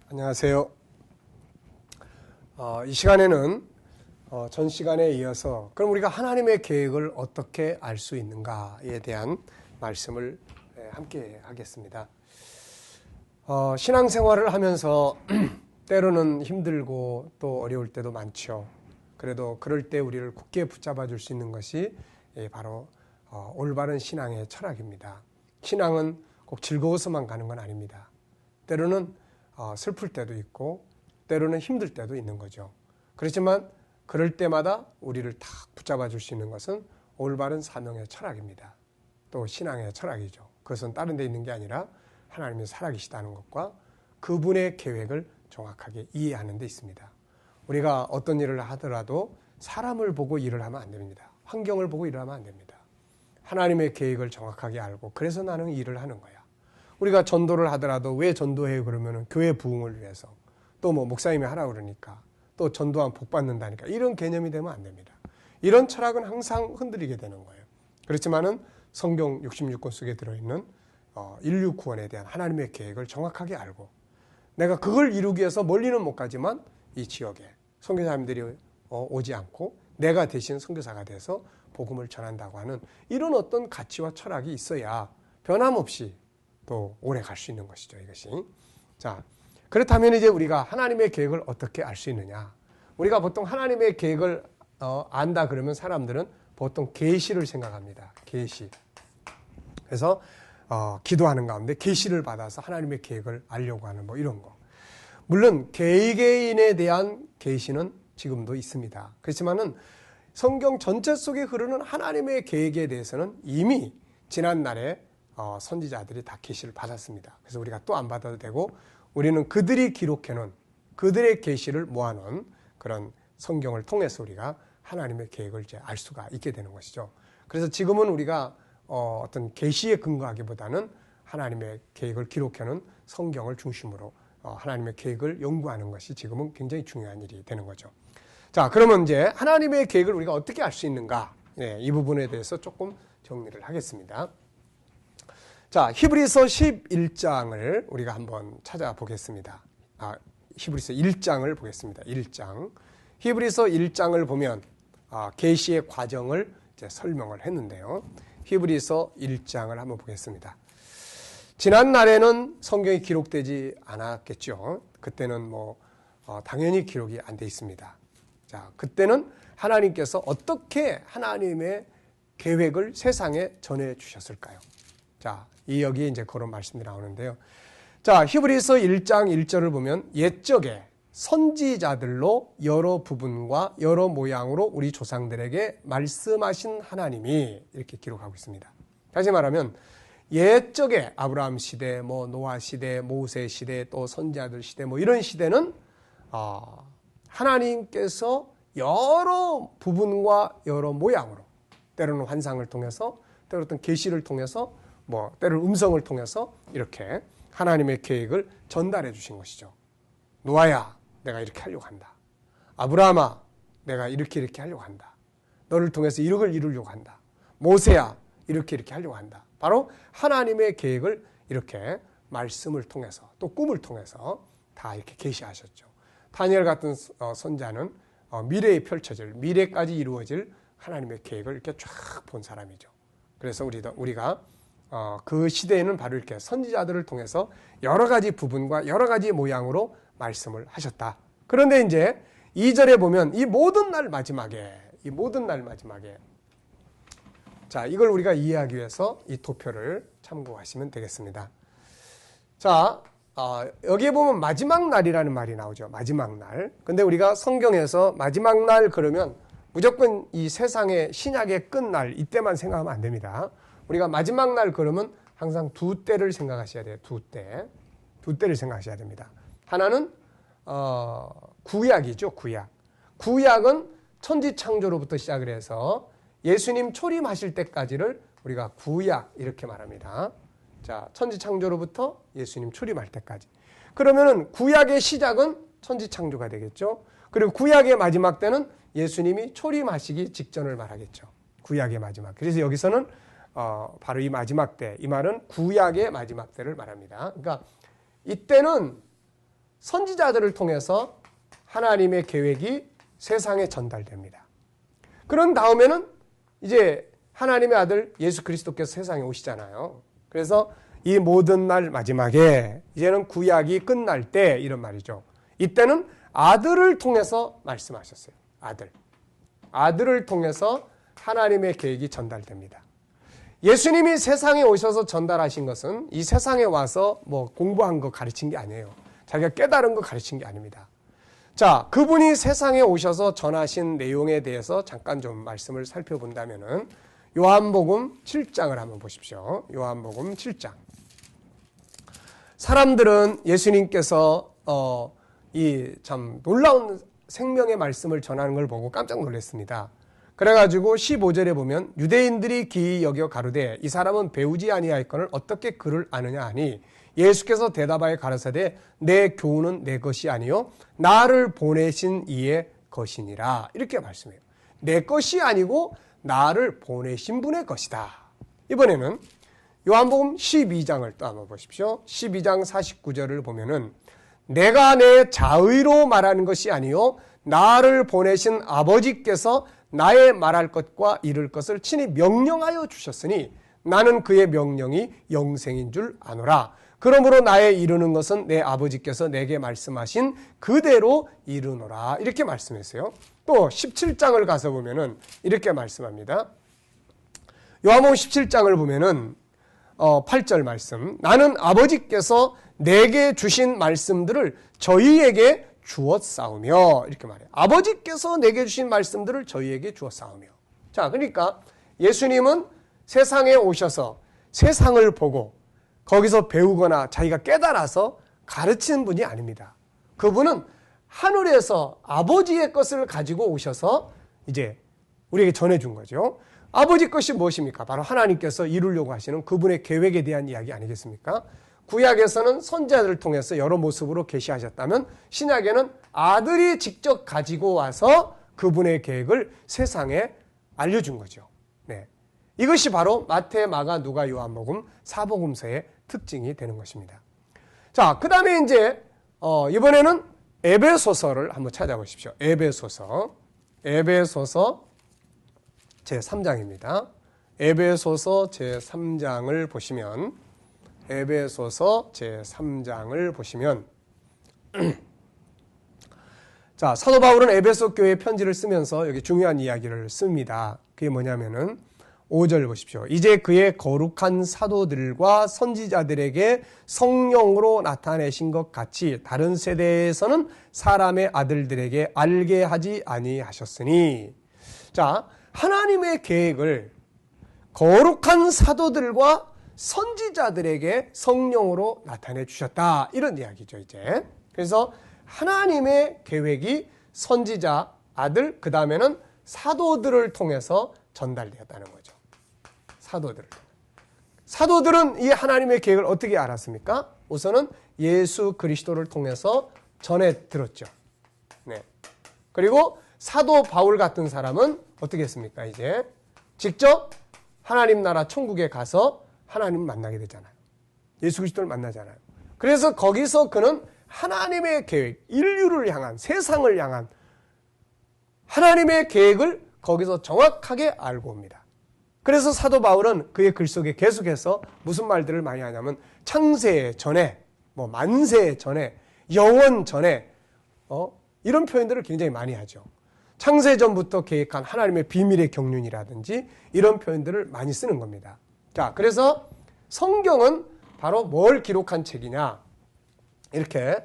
안녕하세요. 이 시간에는 전 시간에 이어서 그럼 우리가 하나님의 계획을 어떻게 알 수 있는가에 대한 말씀을 함께 하겠습니다. 신앙생활을 하면서 때로는 힘들고 또 어려울 때도 많죠. 그래도 그럴 때 우리를 굳게 붙잡아 줄 수 있는 것이 바로 올바른 신앙의 철학입니다. 신앙은 꼭 즐거워서만 가는 건 아닙니다. 때로는 슬플 때도 있고 때로는 힘들 때도 있는 거죠. 그렇지만 그럴 때마다 우리를 탁 붙잡아 줄 수 있는 것은 올바른 사명의 철학입니다. 또 신앙의 철학이죠. 그것은 다른 데 있는 게 아니라 하나님이 살아계시다는 것과 그분의 계획을 정확하게 이해하는 데 있습니다. 우리가 어떤 일을 하더라도 사람을 보고 일을 하면 안 됩니다. 환경을 보고 일을 하면 안 됩니다. 하나님의 계획을 정확하게 알고 그래서 나는 일을 하는 거야. 우리가 전도를 하더라도 왜 전도해요? 그러면 교회 부흥을 위해서 또 목사님이 하라고 그러니까 또 전도하면 복 받는다니까 이런 개념이 되면 안 됩니다. 이런 철학은 항상 흔들리게 되는 거예요. 그렇지만은 성경 66권 속에 들어있는 인류 구원에 대한 하나님의 계획을 정확하게 알고 내가 그걸 이루기 위해서 멀리는 못 가지만 이 지역에 선교사님들이 오지 않고 내가 대신 선교사가 돼서 복음을 전한다고 하는 이런 어떤 가치와 철학이 있어야 변함없이 또 오래 갈 수 있는 것이죠, 이것이. 자, 그렇다면 이제 우리가 하나님의 계획을 어떻게 알 수 있느냐? 우리가 보통 하나님의 계획을 안다 그러면 사람들은 보통 계시를 생각합니다. 계시. 그래서 기도하는 가운데 계시를 받아서 하나님의 계획을 알려고 하는 이런 거. 물론 개개인에 대한 계시는 지금도 있습니다. 그렇지만은 성경 전체 속에 흐르는 하나님의 계획에 대해서는 이미 지난 날에 선지자들이 다 계시를 받았습니다. 그래서 우리가 또 안 받아도 되고 우리는 그들이 기록해놓은 그들의 계시를 모아놓은 그런 성경을 통해서 우리가 하나님의 계획을 이제 알 수가 있게 되는 것이죠. 그래서 지금은 우리가 어떤 계시에 근거하기보다는 하나님의 계획을 기록해놓은 성경을 중심으로 하나님의 계획을 연구하는 것이 지금은 굉장히 중요한 일이 되는 거죠. 자, 그러면 이제 하나님의 계획을 우리가 어떻게 알 수 있는가? 이 부분에 대해서 조금 정리를 하겠습니다. 자, 히브리서 11장을 우리가 한번 찾아보겠습니다. 히브리서 1장을 보겠습니다. 1장. 히브리서 1장을 보면 계시의 과정을 이제 설명을 했는데요. 히브리서 1장을 한번 보겠습니다. 지난 날에는 성경이 기록되지 않았겠죠. 그때는 당연히 기록이 안 돼 있습니다. 자, 그때는 하나님께서 어떻게 하나님의 계획을 세상에 전해 주셨을까요? 자, 여기에 이제 그런 말씀이 나오는데요. 자, 히브리서 1장 1절을 보면 옛적에 선지자들로 여러 부분과 여러 모양으로 우리 조상들에게 말씀하신 하나님이 이렇게 기록하고 있습니다. 다시 말하면 옛적에 아브라함 시대, 노아 시대, 모세 시대, 또 선지자들 시대 이런 시대는 하나님께서 여러 부분과 여러 모양으로 때로는 환상을 통해서 때로는 어떤 계시를 통해서 때로는 음성을 통해서 이렇게 하나님의 계획을 전달해 주신 것이죠. 노아야, 내가 이렇게 하려고 한다. 아브라함아, 내가 이렇게 하려고 한다. 너를 통해서 이걸 이루려고 한다. 모세야, 이렇게 하려고 한다. 바로 하나님의 계획을 이렇게 말씀을 통해서 또 꿈을 통해서 다 이렇게 계시하셨죠. 다니엘 같은 선자는 미래에 펼쳐질, 미래까지 이루어질 하나님의 계획을 이렇게 쫙 본 사람이죠. 그래서 우리가 그 시대에는 바로 이렇게 선지자들을 통해서 여러 가지 부분과 여러 가지 모양으로 말씀을 하셨다. 그런데 이제 2절에 보면 이 모든 날 마지막에 자, 이걸 우리가 이해하기 위해서 이 도표를 참고하시면 되겠습니다. 자, 여기에 보면 마지막 날이라는 말이 나오죠. 마지막 날. 근데 우리가 성경에서 마지막 날 그러면 무조건 이 세상의 신약의 끝날 이때만 생각하면 안 됩니다. 우리가 마지막 날 그러면 항상 두 때를 생각하셔야 돼요. 두 때를 생각하셔야 됩니다. 하나는 구약이죠. 구약은 천지창조로부터 시작을 해서 예수님 초림하실 때까지를 우리가 구약 이렇게 말합니다. 자, 천지창조로부터 예수님 초림할 때까지. 그러면은 구약의 시작은 천지창조가 되겠죠. 그리고 구약의 마지막 때는 예수님이 초림하시기 직전을 말하겠죠. 구약의 마지막. 그래서 여기서는 바로 이 마지막 때, 이 말은 구약의 마지막 때를 말합니다. 그러니까 이때는 선지자들을 통해서 하나님의 계획이 세상에 전달됩니다. 그런 다음에는 이제 하나님의 아들 예수 그리스도께서 세상에 오시잖아요. 그래서 이 모든 날 마지막에 이제는 구약이 끝날 때 이런 말이죠. 이때는 아들을 통해서 말씀하셨어요. 아들을 통해서 하나님의 계획이 전달됩니다. 예수님이 세상에 오셔서 전달하신 것은 이 세상에 와서 뭐 공부한 거 가르친 게 아니에요. 자기가 깨달은 거 가르친 게 아닙니다. 자, 그분이 세상에 오셔서 전하신 내용에 대해서 잠깐 좀 말씀을 살펴본다면은 요한복음 7장을 한번 보십시오. 요한복음 7장. 사람들은 예수님께서 이 참 놀라운 생명의 말씀을 전하는 걸 보고 깜짝 놀랐습니다. 그래가지고 15절에 보면 유대인들이 기이 여겨 가로되 이 사람은 배우지 아니하였거늘 어떻게 그를 아느냐 하니 예수께서 대답하여 가라사대 내 교훈은 내 것이 아니요 나를 보내신 이의 것이니라. 이렇게 말씀해요. 내 것이 아니고 나를 보내신 분의 것이다. 이번에는 요한복음 12장을 또 한번 보십시오. 12장 49절을 보면은 내가 내 자의로 말하는 것이 아니요 나를 보내신 아버지께서 나의 말할 것과 이룰 것을 친히 명령하여 주셨으니 나는 그의 명령이 영생인 줄 아노라. 그러므로 나의 이루는 것은 내 아버지께서 내게 말씀하신 그대로 이루노라. 이렇게 말씀했어요. 또 17장을 가서 보면은 이렇게 말씀합니다. 요한복음 17장을 보면은 8절 말씀. 나는 아버지께서 내게 주신 말씀들을 저희에게 주었사오며 이렇게 말해요. 아버지께서 내게 주신 말씀들을 저희에게 주었사오며. 자, 그러니까 예수님은 세상에 오셔서 세상을 보고 거기서 배우거나 자기가 깨달아서 가르치는 분이 아닙니다. 그분은 하늘에서 아버지의 것을 가지고 오셔서 이제 우리에게 전해준 거죠. 아버지 것이 무엇입니까? 바로 하나님께서 이루려고 하시는 그분의 계획에 대한 이야기 아니겠습니까? 구약에서는 선지자들을 통해서 여러 모습으로 계시하셨다면 신약에는 아들이 직접 가지고 와서 그분의 계획을 세상에 알려준 거죠. 네. 이것이 바로 마태, 마가, 누가, 요한복음, 사복음서의 특징이 되는 것입니다. 자, 그 다음에 이제 이번에는 에베소서를 한번 찾아보십시오. 에베소서 제3장입니다. 에베소서 제3장을 보시면 자, 사도 바울은 에베소 교회 편지를 쓰면서 여기 중요한 이야기를 씁니다. 그게 뭐냐면은 5절 보십시오. 이제 그의 거룩한 사도들과 선지자들에게 성령으로 나타내신 것 같이 다른 세대에서는 사람의 아들들에게 알게 하지 아니하셨으니. 자, 하나님의 계획을 거룩한 사도들과 선지자들에게 성령으로 나타내 주셨다. 이런 이야기죠, 이제. 그래서 하나님의 계획이 선지자, 아들, 그 다음에는 사도들을 통해서 전달되었다는 거죠. 사도들은 이 하나님의 계획을 어떻게 알았습니까? 우선은 예수 그리스도를 통해서 전해 들었죠. 네. 그리고 사도 바울 같은 사람은 어떻게 했습니까? 이제 직접 하나님 나라 천국에 가서 하나님을 만나게 되잖아요. 예수 그리스도를 만나잖아요. 그래서 거기서 그는 하나님의 계획, 인류를 향한, 세상을 향한 하나님의 계획을 거기서 정확하게 알고 옵니다. 그래서 사도 바울은 그의 글 속에 계속해서 무슨 말들을 많이 하냐면 창세 전에, 만세 전에, 영원 전에 이런 표현들을 굉장히 많이 하죠. 창세 전부터 계획한 하나님의 비밀의 경륜이라든지 이런 표현들을 많이 쓰는 겁니다. 자, 그래서 성경은 바로 뭘 기록한 책이냐? 이렇게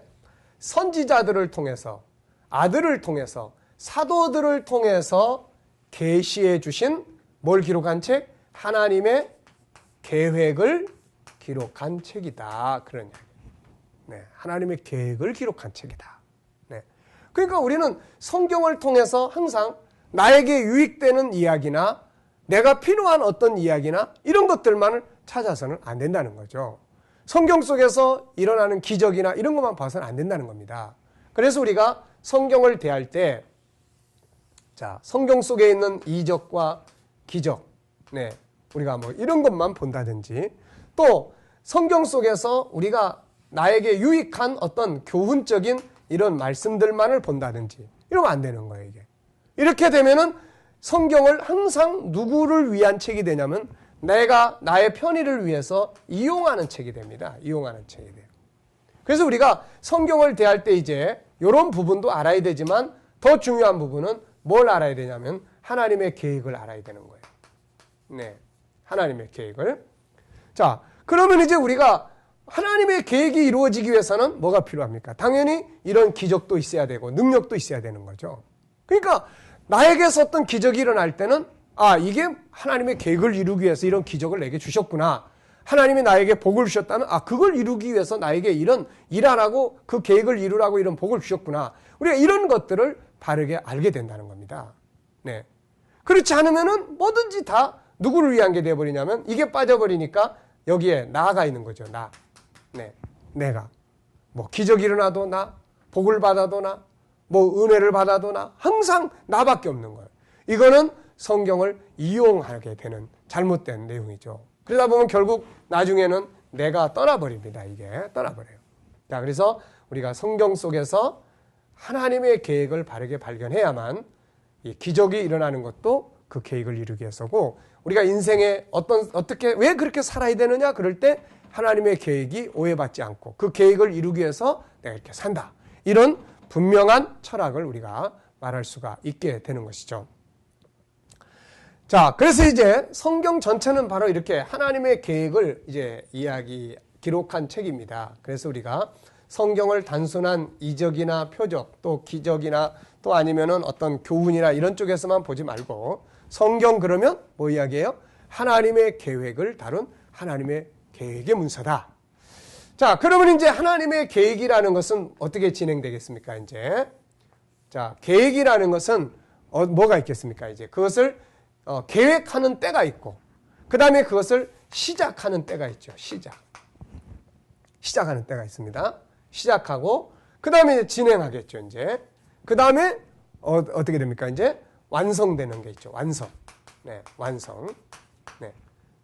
선지자들을 통해서, 아들을 통해서, 사도들을 통해서 계시해 주신 뭘 기록한 책? 하나님의 계획을 기록한 책이다. 그런 이야기. 네, 하나님의 계획을 기록한 책이다. 네. 그러니까 우리는 성경을 통해서 항상 나에게 유익되는 이야기나 내가 필요한 어떤 이야기나 이런 것들만을 찾아서는 안 된다는 거죠. 성경 속에서 일어나는 기적이나 이런 것만 봐서는 안 된다는 겁니다. 그래서 우리가 성경을 대할 때, 자, 성경 속에 있는 이적과 기적, 우리가 이런 것만 본다든지, 또 성경 속에서 우리가 나에게 유익한 어떤 교훈적인 이런 말씀들만을 본다든지 이러면 안 되는 거예요, 이게. 이렇게 되면은 성경을 항상 누구를 위한 책이 되냐면 내가 나의 편의를 위해서 이용하는 책이 됩니다. 이용하는 책이 돼요. 그래서 우리가 성경을 대할 때 이제 이런 부분도 알아야 되지만 더 중요한 부분은 뭘 알아야 되냐면 하나님의 계획을 알아야 되는 거예요. 네. 하나님의 계획을. 자, 그러면 이제 우리가 하나님의 계획이 이루어지기 위해서는 뭐가 필요합니까? 당연히 이런 기적도 있어야 되고 능력도 있어야 되는 거죠. 그러니까 나에게서 어떤 기적이 일어날 때는 이게 하나님의 계획을 이루기 위해서 이런 기적을 내게 주셨구나. 하나님이 나에게 복을 주셨다면 그걸 이루기 위해서 나에게 이런 일하라고 그 계획을 이루라고 이런 복을 주셨구나. 우리가 이런 것들을 바르게 알게 된다는 겁니다. 네. 그렇지 않으면은 뭐든지 다 누구를 위한 게 되어버리냐면 이게 빠져버리니까 여기에 나가 있는 거죠. 나. 네. 내가. 뭐 기적이 일어나도 나, 복을 받아도 나, 뭐 은혜를 받아도 나, 항상 나밖에 없는 거예요. 이거는 성경을 이용하게 되는 잘못된 내용이죠. 그러다 보면 결국 나중에는 내가 떠나버립니다. 이게 떠나버려요. 자, 그래서 우리가 성경 속에서 하나님의 계획을 바르게 발견해야만 이 기적이 일어나는 것도 그 계획을 이루기 위해서고 우리가 인생에 어떻게 왜 그렇게 살아야 되느냐 그럴 때 하나님의 계획이 오해받지 않고 그 계획을 이루기 위해서 내가 이렇게 산다. 이런 분명한 철학을 우리가 말할 수가 있게 되는 것이죠. 자, 그래서 이제 성경 전체는 바로 이렇게 하나님의 계획을 이제 기록한 책입니다. 그래서 우리가 성경을 단순한 이적이나 표적, 또 기적이나 또 아니면은 어떤 교훈이나 이런 쪽에서만 보지 말고 성경 그러면 뭐 이야기예요? 하나님의 계획을 다룬 하나님의 계획의 문서다. 자, 그러면 이제 하나님의 계획이라는 것은 어떻게 진행되겠습니까? 이제 자, 계획이라는 것은 뭐가 있겠습니까? 이제 그것을 계획하는 때가 있고 그 다음에 그것을 시작하는 때가 있죠. 시작하는 때가 있습니다. 시작하고 그 다음에 진행하겠죠. 이제 그 다음에 어떻게 됩니까? 이제 완성되는 게 있죠. 완성. 네, 완성. 네,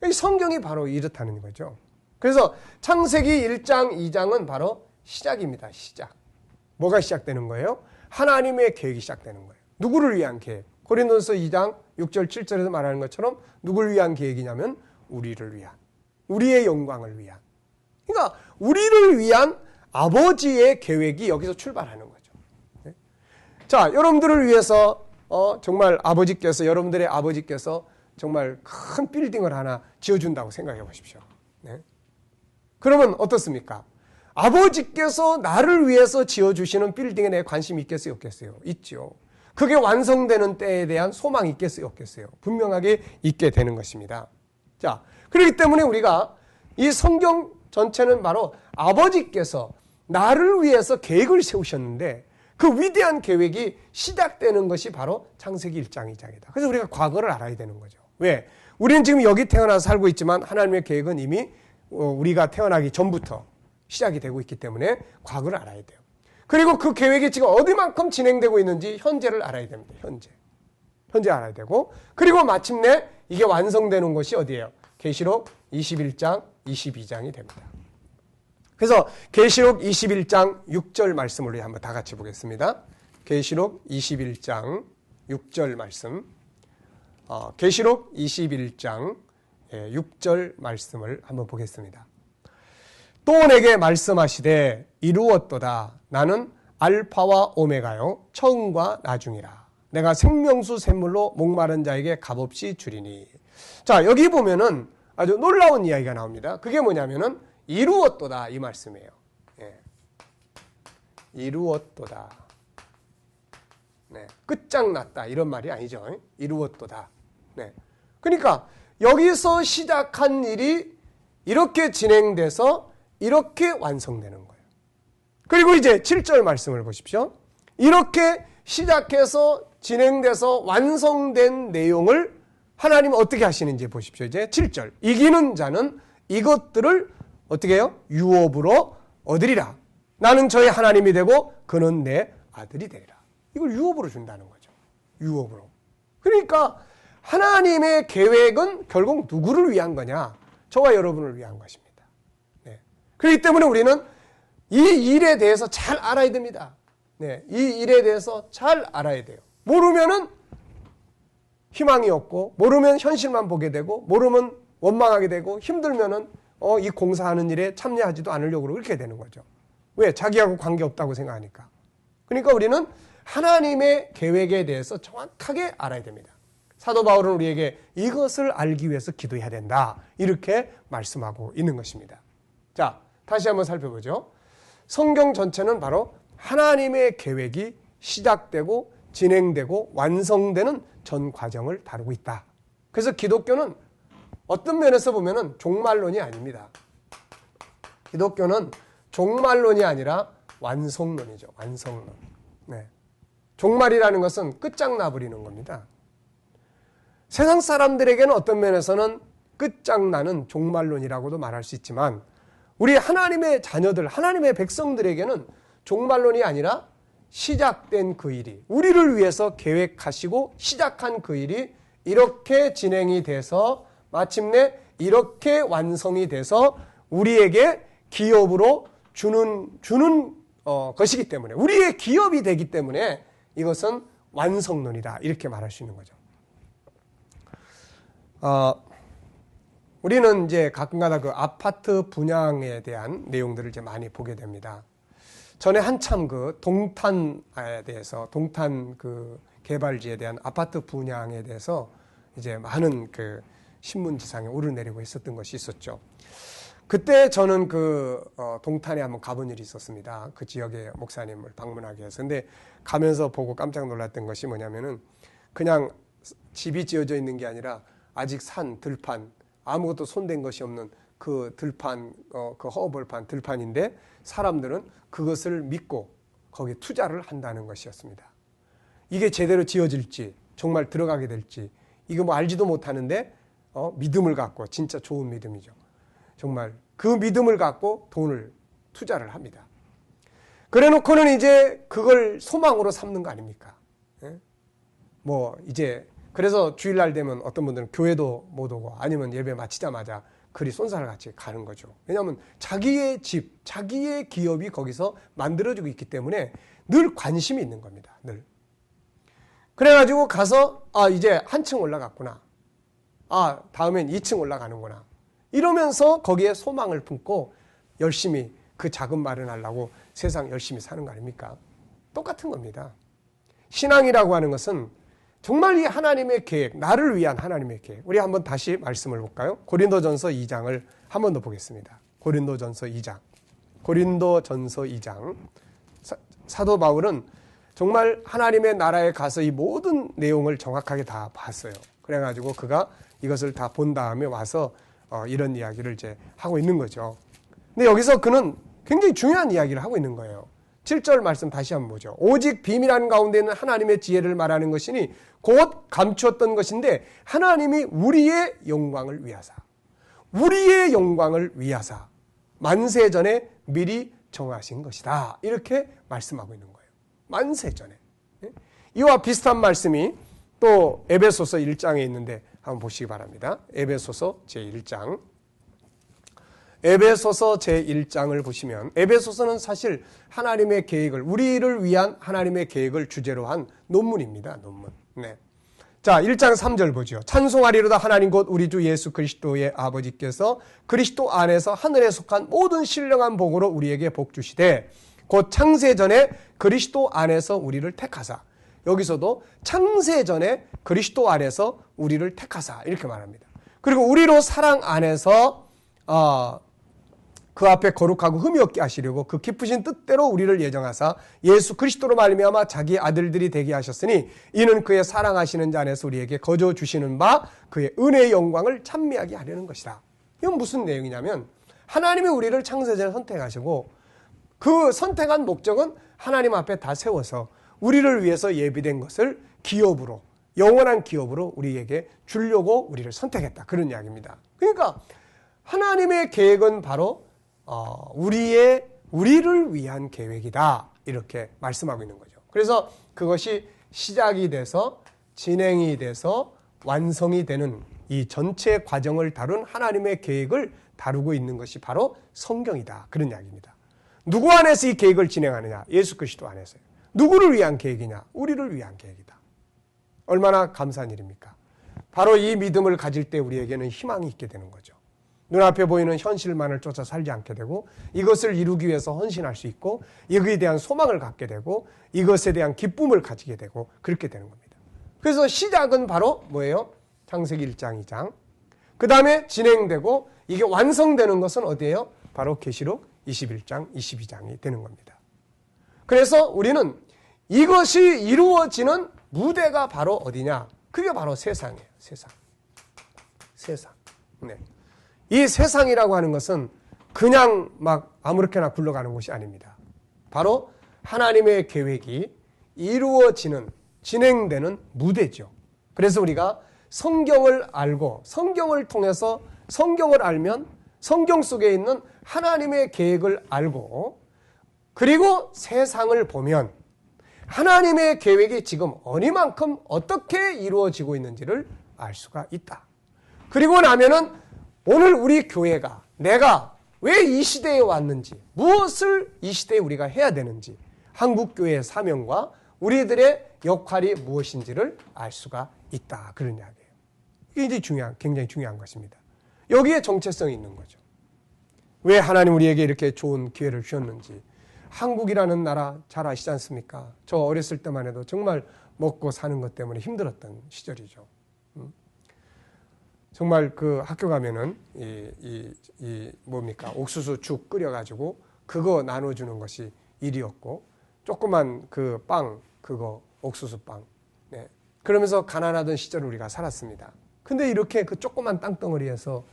이 성경이 바로 이렇다는 거죠. 그래서 창세기 1장, 2장은 바로 시작입니다. 시작. 뭐가 시작되는 거예요? 하나님의 계획이 시작되는 거예요. 누구를 위한 계획? 고린도서 2장 6절 7절에서 말하는 것처럼 누구를 위한 계획이냐면 우리를 위한, 우리의 영광을 위한. 그러니까 우리를 위한 아버지의 계획이 여기서 출발하는 거죠. 네? 자, 여러분들을 위해서 정말 여러분들의 아버지께서 정말 큰 빌딩을 하나 지어준다고 생각해 보십시오. 네? 그러면 어떻습니까? 아버지께서 나를 위해서 지어주시는 빌딩에 대해 관심이 있겠어요? 없겠어요? 있죠. 그게 완성되는 때에 대한 소망이 있겠어요? 없겠어요? 분명하게 있게 되는 것입니다. 자, 그렇기 때문에 우리가 이 성경 전체는 바로 아버지께서 나를 위해서 계획을 세우셨는데 그 위대한 계획이 시작되는 것이 바로 창세기 1장, 2장이다. 그래서 우리가 과거를 알아야 되는 거죠. 왜? 우리는 지금 여기 태어나서 살고 있지만 하나님의 계획은 이미 우리가 태어나기 전부터 시작이 되고 있기 때문에 과거를 알아야 돼요. 그리고 그 계획이 지금 어디만큼 진행되고 있는지 현재를 알아야 됩니다. 현재 알아야 되고 그리고 마침내 이게 완성되는 것이 어디예요? 계시록 21장, 22장이 됩니다. 그래서 계시록 21장 6절 말씀을 우리 한번 다 같이 보겠습니다. 계시록 21장 6절 말씀. 계시록 21장 6절 말씀을 한번 보겠습니다. 또 내게 말씀하시되 이루었도다. 나는 알파와 오메가요 처음과 나중이라. 내가 생명수 샘물로 목마른 자에게 값없이 주리니. 자, 여기 보면은 아주 놀라운 이야기가 나옵니다. 그게 뭐냐면은 이루었도다 이 말씀이에요. 예. 이루었도다. 네. 끝장났다 이런 말이 아니죠. 이루었도다. 네. 그러니까 여기서 시작한 일이 이렇게 진행돼서 이렇게 완성되는 거예요. 그리고 이제 7절 말씀을 보십시오. 이렇게 시작해서 진행돼서 완성된 내용을 하나님은 어떻게 하시는지 보십시오. 이제 7절. 이기는 자는 이것들을 어떻게 해요? 유업으로 얻으리라. 나는 저의 하나님이 되고 그는 내 아들이 되리라. 이걸 유업으로 준다는 거죠. 유업으로. 그러니까 하나님의 계획은 결국 누구를 위한 거냐? 저와 여러분을 위한 것입니다. 네. 그렇기 때문에 우리는 이 일에 대해서 잘 알아야 됩니다. 네, 이 일에 대해서 잘 알아야 돼요. 모르면은 희망이 없고, 모르면 현실만 보게 되고, 모르면 원망하게 되고, 힘들면은 이 공사하는 일에 참여하지도 않으려고 그렇게 되는 거죠. 왜? 자기하고 관계없다고 생각하니까. 그러니까 우리는 하나님의 계획에 대해서 정확하게 알아야 됩니다. 사도 바울은 우리에게 이것을 알기 위해서 기도해야 된다, 이렇게 말씀하고 있는 것입니다. 자, 다시 한번 살펴보죠. 성경 전체는 바로 하나님의 계획이 시작되고 진행되고 완성되는 전 과정을 다루고 있다. 그래서 기독교는 어떤 면에서 보면은 종말론이 아닙니다. 기독교는 종말론이 아니라 완성론이죠. 완성론. 네. 종말이라는 것은 끝장나버리는 겁니다. 세상 사람들에게는 어떤 면에서는 끝장나는 종말론이라고도 말할 수 있지만, 우리 하나님의 자녀들, 하나님의 백성들에게는 종말론이 아니라 시작된 그 일이, 우리를 위해서 계획하시고 시작한 그 일이 이렇게 진행이 돼서 마침내 이렇게 완성이 돼서 우리에게 기업으로 주는 것이기 때문에, 우리의 기업이 되기 때문에 이것은 완성론이다, 이렇게 말할 수 있는 거죠. 우리는 이제 가끔가다 그 아파트 분양에 대한 내용들을 이제 많이 보게 됩니다. 전에 한참 그 동탄에 대해서, 동탄 그 개발지에 대한 아파트 분양에 대해서 이제 많은 그 신문지상에 오르내리고 있었던 것이 있었죠. 그때 저는 그 동탄에 한번 가본 일이 있었습니다. 그 지역의 목사님을 방문하기 위해서. 근데 가면서 보고 깜짝 놀랐던 것이 뭐냐면은, 그냥 집이 지어져 있는 게 아니라 아직 산 들판, 아무것도 손댄 것이 없는 그 들판, 그 허벌판 들판인데 사람들은 그것을 믿고 거기에 투자를 한다는 것이었습니다. 이게 제대로 지어질지, 정말 들어가게 될지, 이거 뭐 알지도 못하는데 믿음을 갖고, 진짜 좋은 믿음이죠. 정말 그 믿음을 갖고 돈을 투자를 합니다. 그래 놓고는 이제 그걸 소망으로 삼는 거 아닙니까? 예? 뭐 이제 그래서 주일날 되면 어떤 분들은 교회도 못 오고, 아니면 예배 마치자마자 그리 쏜살같이 가는 거죠. 왜냐하면 자기의 집, 자기의 기업이 거기서 만들어지고 있기 때문에 늘 관심이 있는 겁니다. 늘. 그래가지고 가서 이제 한 층 올라갔구나. 다음엔 2층 올라가는구나. 이러면서 거기에 소망을 품고 열심히 그 자금 마련하려고 세상 열심히 사는 거 아닙니까? 똑같은 겁니다. 신앙이라고 하는 것은 정말 이 하나님의 계획, 나를 위한 하나님의 계획. 우리 한번 다시 말씀을 볼까요? 고린도전서 2장을 한 번 더 보겠습니다. 고린도전서 2장. 고린도전서 2장. 사도 바울은 정말 하나님의 나라에 가서 이 모든 내용을 정확하게 다 봤어요. 그래가지고 그가 이것을 다 본 다음에 와서 이런 이야기를 이제 하고 있는 거죠. 근데 여기서 그는 굉장히 중요한 이야기를 하고 있는 거예요. 7절 말씀 다시 한번 보죠. 오직 비밀한 가운데 있는 하나님의 지혜를 말하는 것이니 곧 감추었던 것인데 하나님이 우리의 영광을 위하사, 우리의 영광을 위하사 만세전에 미리 정하신 것이다, 이렇게 말씀하고 있는 거예요. 만세전에. 이와 비슷한 말씀이 또 에베소서 1장에 있는데 한번 보시기 바랍니다. 에베소서 제1장. 에베소서 제1장을 보시면, 에베소서는 사실 하나님의 계획을, 우리를 위한 하나님의 계획을 주제로 한 논문입니다. 논문. 네. 자, 1장 3절 보죠. 찬송하리로다 하나님 곧 우리 주 예수 그리스도의 아버지께서 그리스도 안에서 하늘에 속한 모든 신령한 복으로 우리에게 복 주시되 곧 창세전에 그리스도 안에서 우리를 택하사. 여기서도 창세전에 그리스도 안에서 우리를 택하사, 이렇게 말합니다. 그리고 우리로 사랑 안에서 그 앞에 거룩하고 흠이 없게 하시려고 그 깊으신 뜻대로 우리를 예정하사 예수 그리스도로 말미암아 자기 아들들이 되게 하셨으니 이는 그의 사랑하시는 자 안에서 우리에게 거저 주시는 바 그의 은혜의 영광을 찬미하게 하려는 것이다. 이건 무슨 내용이냐면, 하나님이 우리를 창세전에 선택하시고 그 선택한 목적은 하나님 앞에 다 세워서 우리를 위해서 예비된 것을 기업으로, 영원한 기업으로 우리에게 주려고 우리를 선택했다, 그런 이야기입니다. 그러니까 하나님의 계획은 바로 우리를 위한 계획이다, 이렇게 말씀하고 있는 거죠. 그래서 그것이 시작이 돼서 진행이 돼서 완성이 되는 이 전체 과정을 다룬 하나님의 계획을 다루고 있는 것이 바로 성경이다, 그런 이야기입니다. 누구 안에서 이 계획을 진행하느냐? 예수 그리스도 안에서요. 누구를 위한 계획이냐? 우리를 위한 계획이다. 얼마나 감사한 일입니까? 바로 이 믿음을 가질 때 우리에게는 희망이 있게 되는 거죠. 눈앞에 보이는 현실만을 쫓아 살지 않게 되고 이것을 이루기 위해서 헌신할 수 있고 여기에 대한 소망을 갖게 되고 이것에 대한 기쁨을 가지게 되고 그렇게 되는 겁니다. 그래서 시작은 바로 뭐예요? 창세기 1장, 2장. 그 다음에 진행되고 이게 완성되는 것은 어디예요? 바로 계시록 21장, 22장이 되는 겁니다. 그래서 우리는 이것이 이루어지는 무대가 바로 어디냐? 그게 바로 세상이에요. 세상. 네. 이 세상이라고 하는 것은 그냥 막 아무렇게나 굴러가는 곳이 아닙니다. 바로 하나님의 계획이 이루어지는, 진행되는 무대죠. 그래서 우리가 성경을 알고 성경을 통해서 성경을 알면 성경 속에 있는 하나님의 계획을 알고 그리고 세상을 보면 하나님의 계획이 지금 어디만큼 어떻게 이루어지고 있는지를 알 수가 있다. 그리고 나면은 오늘 우리 교회가 내가 왜 이 시대에 왔는지 무엇을 이 시대에 우리가 해야 되는지 한국교회의 사명과 우리들의 역할이 무엇인지를 알 수가 있다. 그런 이야기예요. 이게 이제 굉장히 중요한 것입니다. 여기에 정체성이 있는 거죠. 왜 하나님 우리에게 이렇게 좋은 기회를 주셨는지 한국이라는 나라 잘 아시지 않습니까? 저 어렸을 때만 해도 정말 먹고 사는 것 때문에 힘들었던 시절이죠. 정말 그 학교 가면은 뭡니까? 옥수수 죽 끓여가지고 그거 나눠주는 것이 일이었고 조그만 그 빵, 그거 옥수수 빵. 네. 그러면서 가난하던 시절을 우리가 살았습니다. 근데 이렇게 그 조그만 땅덩어리에서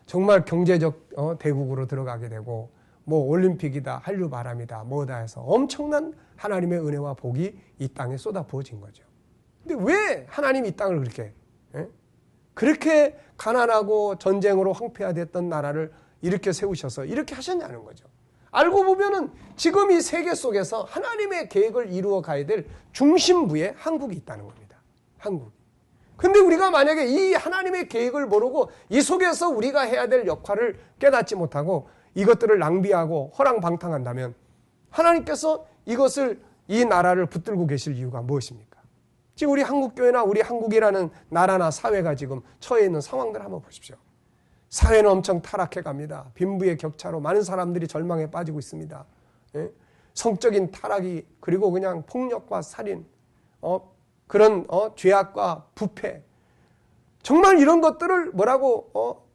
정말 경제적 대국으로 들어가게 되고 뭐 올림픽이다, 한류 바람이다, 뭐다 해서 엄청난 하나님의 은혜와 복이 이 땅에 쏟아 부어진 거죠. 근데 왜 하나님이 이 땅을 그렇게 가난하고 전쟁으로 황폐화됐던 나라를 이렇게 세우셔서 이렇게 하셨냐는 거죠. 알고 보면은 지금 이 세계 속에서 하나님의 계획을 이루어 가야 될 중심부에 한국이 있다는 겁니다. 한국이. 근데 우리가 만약에 이 하나님의 계획을 모르고 이 속에서 우리가 해야 될 역할을 깨닫지 못하고 이것들을 낭비하고 허랑방탕한다면 하나님께서 이것을 이 나라를 붙들고 계실 이유가 무엇입니까? 지금 우리 한국교회나 우리 한국이라는 나라나 사회가 지금 처해 있는 상황들 한번 보십시오. 사회는 엄청 타락해 갑니다. 빈부의 격차로 많은 사람들이 절망에 빠지고 있습니다. 예? 성적인 타락이 그리고 그냥 폭력과 살인, 그런 죄악과 부패 정말 이런 것들을 뭐라고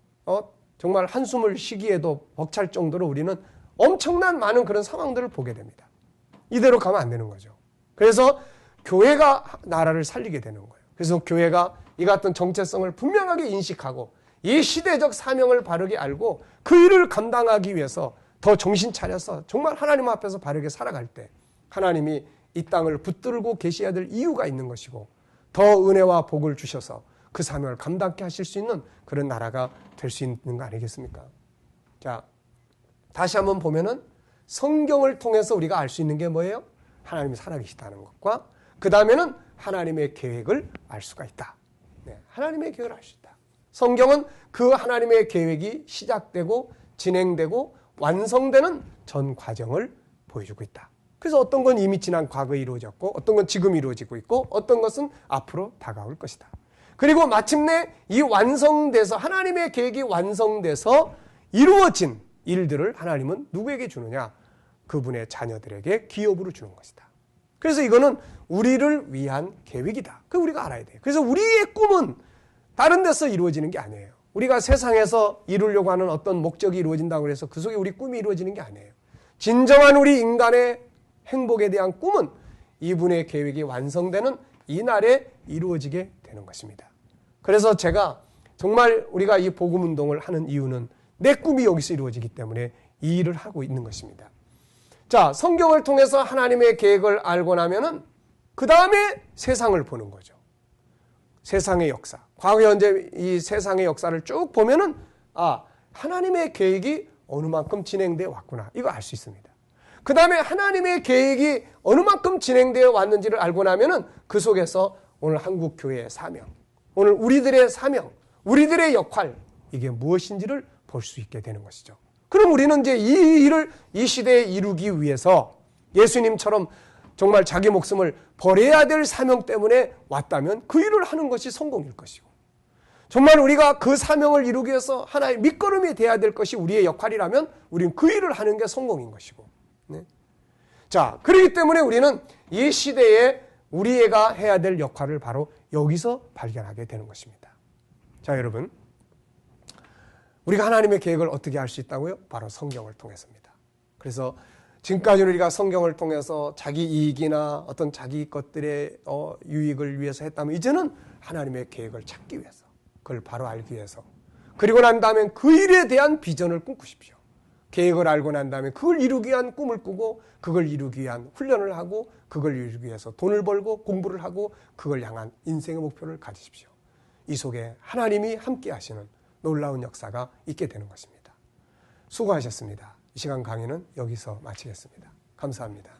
정말 한숨을 쉬기에도 벅찰 정도로 우리는 엄청난 많은 그런 상황들을 보게 됩니다. 이대로 가면 안 되는 거죠. 그래서 교회가 나라를 살리게 되는 거예요. 그래서 교회가 이 같은 정체성을 분명하게 인식하고 이 시대적 사명을 바르게 알고 그 일을 감당하기 위해서 더 정신 차려서 정말 하나님 앞에서 바르게 살아갈 때 하나님이 이 땅을 붙들고 계셔야 될 이유가 있는 것이고 더 은혜와 복을 주셔서 그 사명을 감당케 하실 수 있는 그런 나라가 될 수 있는 거 아니겠습니까? 자, 다시 한번 보면은 성경을 통해서 우리가 알 수 있는 게 뭐예요? 하나님이 살아계시다는 것과 그 다음에는 하나님의 계획을 알 수가 있다. 네, 하나님의 계획을 알 수 있다. 성경은 그 하나님의 계획이 시작되고 진행되고 완성되는 전 과정을 보여주고 있다. 그래서 어떤 건 이미 지난 과거에 이루어졌고 어떤 건 지금 이루어지고 있고 어떤 것은 앞으로 다가올 것이다. 그리고 마침내 이 완성돼서 하나님의 계획이 완성돼서 이루어진 일들을 하나님은 누구에게 주느냐? 그분의 자녀들에게 기업으로 주는 것이다. 그래서 이거는 우리를 위한 계획이다. 그거 우리가 알아야 돼요. 그래서 우리의 꿈은 다른 데서 이루어지는 게 아니에요. 우리가 세상에서 이루려고 하는 어떤 목적이 이루어진다고 해서 그 속에 우리 꿈이 이루어지는 게 아니에요. 진정한 우리 인간의 행복에 대한 꿈은 이분의 계획이 완성되는 이 날에 이루어지게 되는 것입니다. 그래서 제가 정말 우리가 이 복음운동을 하는 이유는 내 꿈이 여기서 이루어지기 때문에 이 일을 하고 있는 것입니다. 자, 성경을 통해서 하나님의 계획을 알고 나면은 그 다음에 세상을 보는 거죠. 세상의 역사. 과거, 현재 이 세상의 역사를 쭉 보면은 하나님의 계획이 어느 만큼 진행되어 왔구나. 이거 알 수 있습니다. 그 다음에 하나님의 계획이 어느 만큼 진행되어 왔는지를 알고 나면은 그 속에서 오늘 한국교회의 사명, 오늘 우리들의 사명, 우리들의 역할, 이게 무엇인지를 볼 수 있게 되는 것이죠. 그럼 우리는 이제 이 일을 이 시대에 이루기 위해서 예수님처럼 정말 자기 목숨을 버려야 될 사명 때문에 왔다면 그 일을 하는 것이 성공일 것이고, 정말 우리가 그 사명을 이루기 위해서 하나의 밑거름이 돼야 될 것이 우리의 역할이라면 우리는 그 일을 하는 게 성공인 것이고. 네. 자, 그렇기 때문에 우리는 이 시대에 우리가 해야 될 역할을 바로 여기서 발견하게 되는 것입니다. 자, 여러분, 우리가 하나님의 계획을 어떻게 할 수 있다고요? 바로 성경을 통해서입니다. 그래서 지금까지 우리가 성경을 통해서 자기 이익이나 어떤 자기 것들의 유익을 위해서 했다면, 이제는 하나님의 계획을 찾기 위해서, 그걸 바로 알기 위해서, 그리고 난 다음에 그 일에 대한 비전을 꿈꾸십시오. 계획을 알고 난 다음에 그걸 이루기 위한 꿈을 꾸고, 그걸 이루기 위한 훈련을 하고, 그걸 이루기 위해서 돈을 벌고 공부를 하고, 그걸 향한 인생의 목표를 가지십시오. 이 속에 하나님이 함께 하시는 놀라운 역사가 있게 되는 것입니다. 수고하셨습니다. 이 시간 강의는 여기서 마치겠습니다. 감사합니다.